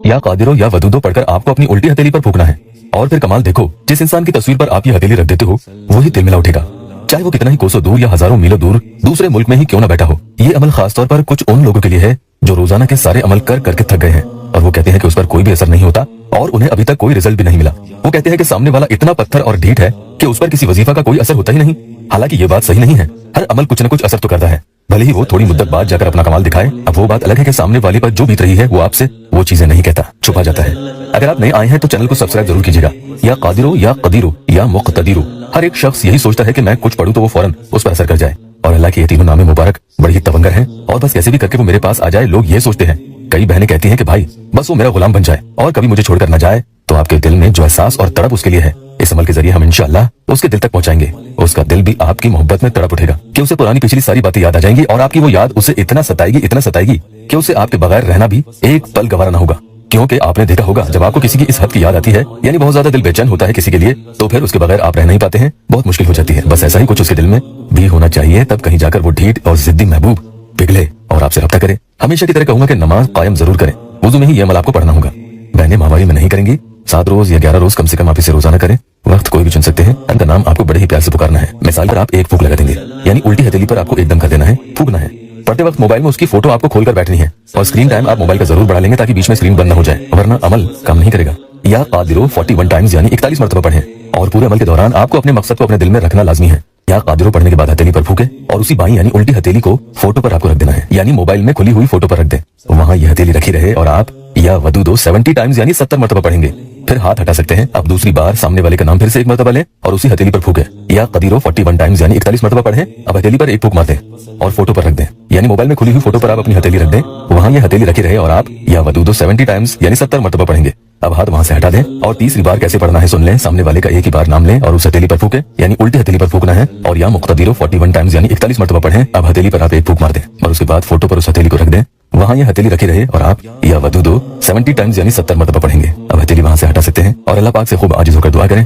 या कादिरो या वदूदो पढ़कर आपको अपनी उल्टी हथेली पर फूकना है और फिर कमाल देखो, जिस इंसान की तस्वीर पर आप ये हथेली रख देते हो वही तिलमिला उठेगा, चाहे वो कितना ही कोसों दूर या हजारों मीलों दूर दूसरे मुल्क में ही क्यों ना बैठा हो। ये अमल खास तौर पर कुछ उन लोगों के लिए है जो रोजाना के सारे अमल कर करके थक गए हैं और वो कहते हैं कि उस पर कोई भी असर नहीं होता और उन्हें अभी तक कोई रिजल्ट भी नहीं मिला। वो कहते हैं कि सामने वाला इतना पत्थर और ढीठ है कि उस पर किसी वजीफा का कोई असर होता ही नहीं। हालांकि ये बात सही नहीं है, हर अमल कुछ न कुछ असर तो करता है, भले ही वो थोड़ी मुद्दत बाद जाकर अपना कमाल दिखाए। अब वो बात अलग है कि सामने वाले पर जो बीत रही है वो आपसे वो चीजें नहीं कहता, छुपा जाता है। अगर आप नए आए हैं तो चैनल को सब्सक्राइब जरूर कीजिएगा। या कादिरो या कदीरो या मुक्तदीरो, हर एक शख्स यही सोचता है कि मैं कुछ पढ़ूं तो वो फौरन उस पर असर कर जाए, और अल्लाह के ये तीनों नामे मुबारक बड़ी ही तवंगर हैं और बस कैसे भी करके वो मेरे पास आ जाए। लोग ये सोचते हैं, कई बहनें कहती हैं कि भाई बस वो मेरा गुलाम बन जाए और कभी मुझे छोड़कर न जाए। तो आपके दिल में जो एहसास और तड़प उसके लिए है, इस अमल के जरिए हम इंशाअल्लाह उसके दिल तक पहुंचाएंगे। उसका दिल भी आपकी मोहब्बत में तड़प उठेगा कि उसे पुरानी पिछली सारी बातें याद आ जाएंगी और आपकी वो याद उसे इतना सताएगी कि उसे आपके बगैर रहना भी एक पल गवारा न होगा। क्योंकि आपने देखा होगा, जब आपको किसी की इस हद की याद आती है, यानी बहुत ज्यादा दिल बेचैन होता है किसी के लिए, तो फिर उसके बगैर आप रह नहीं पाते हैं, बहुत मुश्किल हो जाती है। बस ऐसा ही कुछ उसके दिल में भी होना चाहिए, तब कहीं जाकर वो ढीठ और जिद्दी महबूब पिघले और आपसे रब्ता करे। हमेशा की तरह कहूंगा कि नमाज कायम जरूर करें, वुजू में ही ये अमल आपको पढ़ना होगा। बहनें माहवारी में नहीं करेंगी, 7 रोज या 11 रोज कम से कम आप इसे रोजाना करें। वक्त कोई भी चुन सकते हैं, उनका नाम आपको बड़े ही प्यार से पुकारना है। मिसाल पर आप एक फूक लगा देंगे, यानी उल्टी हथेली पर आपको एकदम कर देना है, फूकना है। पढ़ते वक्त मोबाइल में उसकी फोटो आपको खोलकर बैठनी है और स्क्रीन टाइम आप मोबाइल का जरूर बढ़ा लेंगे ताकि बीच में स्क्रीन बंद न हो जाए, वरना अमल काम नहीं करेगा। या कादिरो 41 टाइम्स यानी 41 मरतबा पढ़ें और पूरे अमल के दौरान आपको अपने मकसद को अपने दिल में रखना लाजमी है। या कादिरो पढ़ने के बाद हथेली पर फूके और उसी बाईं यानी उल्टी हथेली को फोटो पर आपको रख देना है, यानी मोबाइल में खुली हुई फोटो पर रख दें, वहां यह हथेली रखी रहे और आप या वदूदो 70 टाइम्स यानी 70 मरतबा पढ़ेंगे। फिर हाथ हटा सकते हैं। अब दूसरी बार सामने वाले का नाम फिर से एक मरतबा लें और उसी हथेली पर फूके। या कदीरो 41 टाइम्स यानी 41 मरतबा पढ़ें। अब हथेली पर एक फूक मारते और फोटो पर रख दें, यानी मोबाइल में खुली हुई फोटो पर आप अपनी हथेली रख दें, वहां ये हथेली रखी रहे और आप या वदूदो 70 टाइम्स यानी 70 मरतबा पढ़ेंगे। अब हाथ वहां से हटा दें और तीसरी बार कैसे पढ़ना है सुन लें। सामने वाले का एक ही बार नाम लें और उस हथेली पर फूके, यानी उल्टी हथेली पर फूकना है। और या मुक्तदीरो 41 टाइम्स यानी 41 मरतबा पढ़ें। अब हथेली पर आप एक फूक मार दें और उसके बाद फोटो पर उस हथेली को रख दें, वहां ये हथेली रखी रहे और आप या वदूदो 70 टाइम्स यानी 70 मरतबा पढ़ेंगे। अब हथेली वहां से हटा सकते हैं और अल्लाह पाक से खूब आजिज होकर दुआ करें।